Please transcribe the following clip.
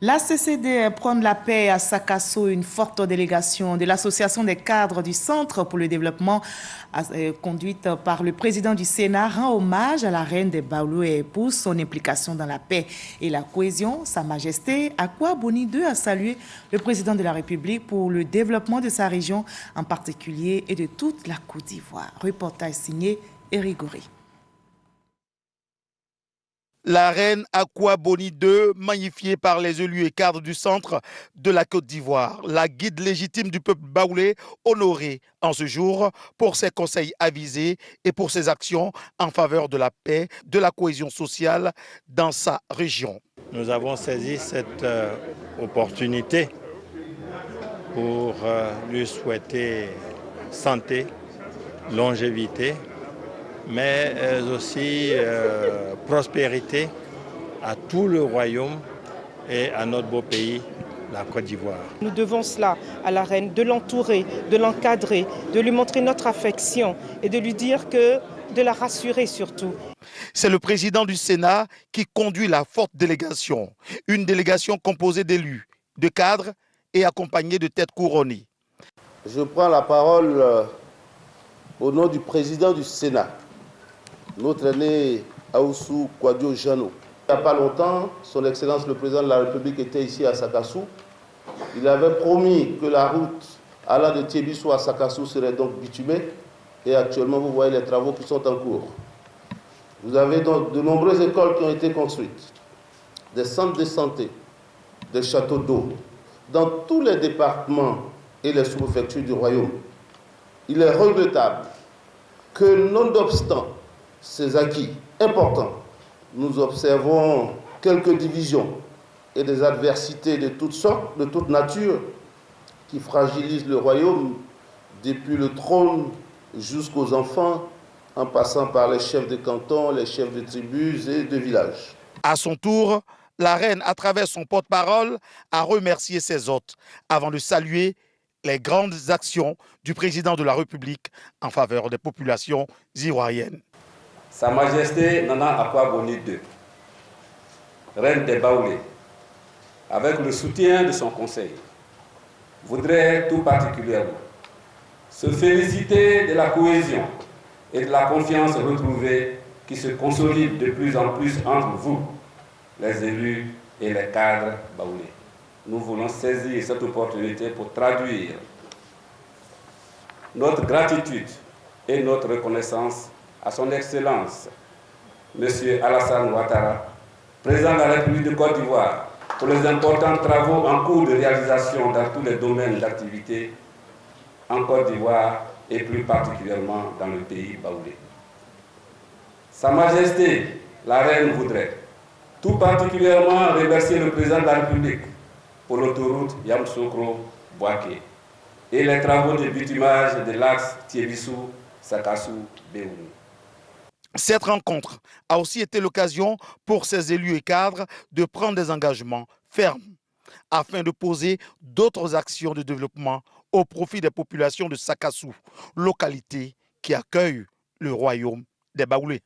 La CCD prône la paix à Sakasso. Une forte délégation de l'Association des cadres du Centre pour le développement, conduite par le président du Sénat, rend hommage à la reine des Baoulé et pour son implication dans la paix et la cohésion. Sa Majesté Akwa Boni II a salué le président de la République pour le développement de sa région en particulier et de toute la Côte d'Ivoire. Reportage signé Eric Goury. La reine Akwa Boni II, magnifiée par les élus et cadres du centre de la Côte d'Ivoire, la guide légitime du peuple baoulé, honorée en ce jour pour ses conseils avisés et pour ses actions en faveur de la paix, de la cohésion sociale dans sa région. Nous avons saisi cette opportunité pour lui souhaiter santé, longévité, mais aussi prospérité à tout le royaume et à notre beau pays, la Côte d'Ivoire. Nous devons cela à la reine, de l'entourer, de l'encadrer, de lui montrer notre affection et de lui dire de la rassurer surtout. C'est le président du Sénat qui conduit la forte délégation, une délégation composée d'élus, de cadres et accompagnée de têtes couronnées. Je prends la parole au nom du président du Sénat, notre aîné Aoussou Kouadio Jano. Il n'y a pas longtemps, son Excellence le Président de la République était ici à Sakassou. Il avait promis que la route allant de Tiébissou à Sakassou serait donc bitumée. Et actuellement, vous voyez les travaux qui sont en cours. Vous avez donc de nombreuses écoles qui ont été construites, des centres de santé, des châteaux d'eau, dans tous les départements et les sous-préfectures du royaume. Il est regrettable que, nonobstant ces acquis importants, nous observons quelques divisions et des adversités de toutes sortes, de toute nature, qui fragilisent le royaume depuis le trône jusqu'aux enfants, en passant par les chefs de canton, les chefs de tribus et de villages. À son tour, la reine, à travers son porte-parole, a remercié ses hôtes avant de saluer les grandes actions du président de la République en faveur des populations ivoiriennes. Sa Majesté Nana Akwa Boni II, reine des Baoulé, avec le soutien de son conseil, voudrait tout particulièrement se féliciter de la cohésion et de la confiance retrouvée qui se consolide de plus en plus entre vous, les élus et les cadres baoulés. Nous voulons saisir cette opportunité pour traduire notre gratitude et notre reconnaissance à son Excellence, M. Alassane Ouattara, président de la République de Côte d'Ivoire, pour les importants travaux en cours de réalisation dans tous les domaines d'activité en Côte d'Ivoire et plus particulièrement dans le pays baoulé. Sa Majesté, la Reine, voudrait tout particulièrement remercier le président de la République pour l'autoroute Yamoussoukro-Bouaké et les travaux de bitumage de l'axe Tiébissou-Sakassou-Béouni. Cette rencontre a aussi été l'occasion pour ces élus et cadres de prendre des engagements fermes afin de poser d'autres actions de développement au profit des populations de Sakassou, localité qui accueille le royaume des Baoulés.